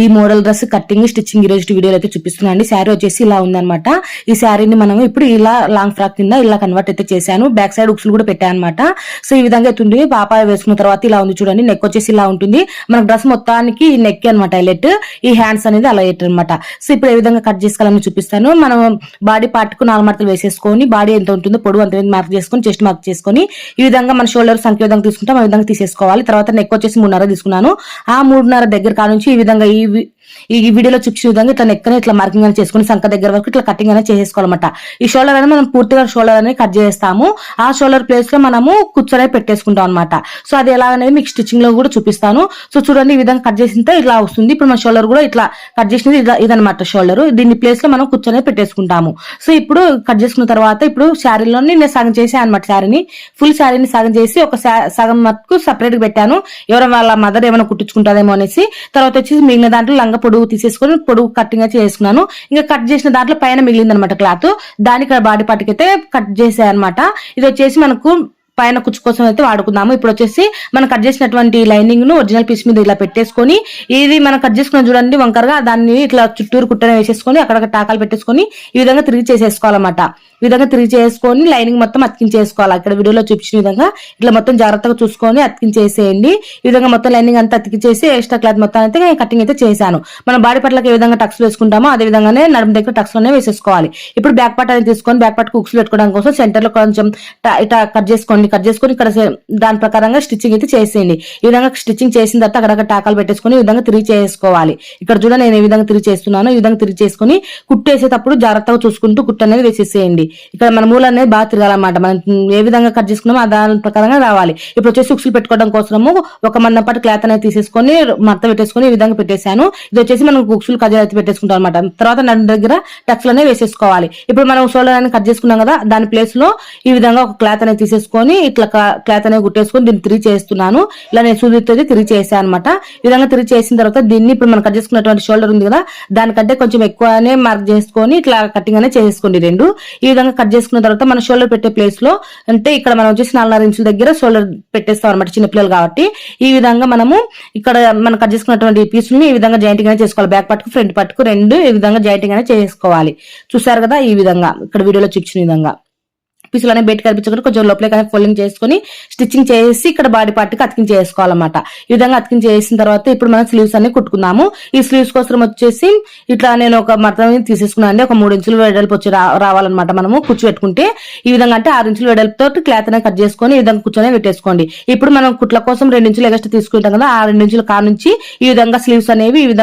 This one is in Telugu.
ఈ మోడల్ డ్రెస్ కట్టింగ్ స్టిచ్చింగ్ ఈ రోజు వీడియోలో అయితే చూపిస్తున్నాను. శారీ వచ్చేసి ఇలా ఉందన్నమాట. ఈ శారీని మనం ఇప్పుడు ఇలా లాంగ్ ఫ్రాక్ కింద ఇలా కన్వర్ట్ అయితే చేశాను. బ్యాక్ సైడ్ ఉక్సులు కూడా పెట్టాను అనమాట. సో ఈ విధంగా అవుతుంది. పాప వేసుకున్న తర్వాత ఇలా ఉంది చూడండి. నెక్ వచ్చేసి ఇలా ఉంటుంది. మన డ్రెస్ మొత్తానికి నెక్ అనమాట హైలైట్. ఈ హ్యాండ్స్ అనేది అలా అనమాట. సో ఇప్పుడు ఏ విధంగా కట్ చేసుకోవాలని చూపిస్తాను. మనం బాడీ పార్ట్ కు 4 మడతలు వేసేసుకొని బాడీ ఎంత ఉంటుందో పొడవు అంత మార్క్ చేసుకొని చెస్ట్ మార్క్ చేసుకొని ఈ విధంగా మన షోల్డర్ సంఖ్య విధంగా తీసుకుంటాం. ఆ విధంగా తీసేసుకోవాలి. తర్వాత నెక్ వచ్చేసి 3.5 తీసుకున్నాను. ఆ 3.5 దగ్గర కానుంచి ఈ విధంగా ఈ వీడియోలో చూపించిన విధంగా ఇట్లా నెక్ ఇట్లా మార్కింగ్ అనేది చేసుకుని సంఖ దగ్గర వరకు ఇట్లా కటింగ్ అనేది చేసేసుకోవాలన్నమాట. ఈ షోల్డర్ అనేది మనం పూర్తిగా షోల్డర్ అనేది కట్ చేస్తాము. ఆ షోల్డర్ ప్లేస్ లో మనము కూర్చొని పెట్టేసుకుంటాం అనమాట. సో అది ఎలా అనేది మీకు స్టిచ్చింగ్ లో కూడా చూపిస్తాను. సో చూడండి ఈ విధంగా కట్ చేసింటే ఇలా వస్తుంది. ఇప్పుడు మన షోల్డర్ కూడా ఇట్లా కట్ చేసినది ఇదనమాట షోల్డర్. దీని ప్లేస్ లో మనం కూర్చొని పెట్టేసుకుంటాము. సో ఇప్పుడు కట్ చేసుకున్న తర్వాత ఇప్పుడు శారీలోని నేను సగం చేసాను అనమాట. ఫుల్ శారీని సగం చేసి ఒక సగం మటుకు సపరేట్ గా పెట్టాను. ఎవరైనా వాళ్ళ మదర్ ఏమైనా కుట్టించుకుంటారేమో అనేసి. తర్వాత వచ్చేసి మిగిలిన దాంట్లో లంగా పొడుగు తీసేసుకొని పొడుగు కట్టింగ్ చేసుకున్నాను. ఇంకా కట్ చేసిన దాంట్లో పైన మిగిలింది అనమాట క్లాత్. దానికి బాడీ పార్ట్కి అయితే కట్ చేసాయి అనమాట. ఇది వచ్చేసి మనకు పైన కుచ్చు కోసం అయితే వాడుకుందాము. ఇప్పుడు వచ్చేసి మనం కట్ చేసినటువంటి లైనింగ్ ను ఒరిజినల్ పీస్ మీద ఇలా పెట్టేసుకొని ఇది మనం కట్ చేసుకున్నాం చూడండి వంకరగా, దాన్ని ఇట్లా చుట్టూరు కుట్టనే వేసేసుకొని అక్కడ టాకాలు పెట్టేసుకొని ఈ విధంగా తిరిగి చేసేసుకోవాలన్నమాట. ఈ విధంగా తిరిగి చేసుకొని లైనింగ్ మొత్తం అతికించేసుకోవాలి. ఇక్కడ వీడియోలో చూపించిన విధంగా ఇట్లా మొత్తం జాగ్రత్తగా చూసుకొని అతికించేసేయండి. ఈ విధంగా మొత్తం లైనింగ్ అంతా అతికించేసి ఎక్స్ట్రా క్లాత్ మొత్తం అయితే కటింగ్ అయితే చేశాను. మనం బాడీ పట్లకి ఏ విధంగా టక్స్ వేసుకుంటామో అదే విధంగానే నడుము దగ్గర టక్స్ లోనే వేసేసుకోవాలి. ఇప్పుడు బ్యాక్ పార్ట్ అనేది తీసుకొని బ్యాక్ పార్ట్ ఉక్స్ పెట్టుకోవడం కోసం సెంటర్ లో కొంచెం ఇట్లా కట్ చేసుకొని ఇక్కడ దాని ప్రకారంగా స్టిచ్చింగ్ అయితే చేసేయండి. ఈ విధంగా స్టిచ్చింగ్ చేసిన తర్వాత అక్కడ టాకాలు పెట్టేసుకొని ఈ విధంగా తిరిగి చేసుకోవాలి. ఇక్కడ చూడ నేను ఏ విధంగా తిరిగి చేస్తున్నాను. ఈ విధంగా తిరిగి చేసుకుని కుట్టేసేటప్పుడు జాగ్రత్తగా చూసుకుంటూ కుట్టు అనేది వేసేసేయండి. ఇక్కడ మన మూల అనేది బాగా తిరగాలన్నమాట. మనం ఏ విధంగా కట్ చేసుకున్నామో దాని ప్రకారంగా రావాలి. ఇప్పుడు వచ్చేసి ఉక్సులు పెట్టుకోవడం కోసము ఒక మందం పాటు క్లాత్ అనేది తీసేసుకొని మడత పెట్టేసుకొని ఈ విధంగా పెట్టేశాను. ఇది వచ్చేసి మనం ఉక్సులు కజాలు అయితే పెట్టేసుకుంటాం అనమాట. తర్వాత నడు దగ్గర టక్స్ లోనే వేసేసుకోవాలి. ఇప్పుడు మనం షోల్డర్ అనేది కట్ చేసుకున్నాం కదా, దాని ప్లేస్ లో ఈ విధంగా ఒక క్లాత్ అనేది తీసేసుకొని ఇట్లా క్లాత్ అనేది కుట్టేసుకొని దీన్ని తిరిగి చేస్తున్నాను. ఇలా నేను సూదితో తిరిగి చేశాను అనమాట. ఈ విధంగా తిరిగి చేసిన తర్వాత దీన్ని ఇప్పుడు మనం కట్ చేసుకున్నటువంటి షోల్డర్ ఉంది కదా, దానికంటే కొంచెం ఎక్కువనే మార్క్ చేసుకొని ఇట్లా కటింగ్ అనేది చేసుకోండి రెండు. ఈ విధంగా కట్ చేసుకున్న తర్వాత మన షోల్డర్ పెట్టే ప్లేస్ లో అంటే ఇక్కడ మనం వచ్చేసి 4.5 ఇంచుల దగ్గర షోల్డర్ పెట్టేస్తాం అనమాట చిన్నపిల్లలు కాబట్టి. ఈ విధంగా మనము ఇక్కడ మనం కట్ చేసుకున్నటువంటి పీసుల్ని ఈ విధంగా జాయింటింగ్ అనేది చేసుకోవాలి. బ్యాక్ పార్ట్ కు ఫ్రంట్ పార్ట్ కు రెండు ఈ విధంగా జాయింటింగ్ అనేది చేసుకోవాలి. చూసారు కదా ఈ విధంగా ఇక్కడ వీడియోలో చూపించిన విధంగా పీసులు అనేవి బయట కనిపించకుండా కొంచెం లోపలే కానీ ఫోల్డింగ్ చేసుకుని స్టిచ్చింగ్ చేసి ఇక్కడ బాడీ పార్ట్ కి అతికించి చేసుకోవాలన్నమాట. ఈ విధంగా అతికించి చేసిన తర్వాత ఇప్పుడు మనం స్లీవ్స్ అన్ని కుట్టుకున్నాము. ఈ స్లీవ్స్ కోసం వచ్చేసి ఇట్లా నేను ఒక మడత తీసేసుకున్నాను అండి. ఒక 3 ఇంచులు వెడల్పు వచ్చి రావాలన్నమాట. మనము కూర్చు పెట్టుకుంటే ఈ విధంగా అంటే 6 ఇంచులు వెడల్పుతో క్లాత్ అనేది కట్ చేసుకొని ఈ విధంగా కూర్చొని పెట్టేసుకోండి. ఇప్పుడు మనం కుట్ల కోసం 2 ఇంచులు ఎగస్ట్రా తీసుకుంటాం కదా, ఆ 2 ఇంచుల కాడ నుంచి ఈ విధంగా స్లీవ్స్ అనేవి ఈ విధంగా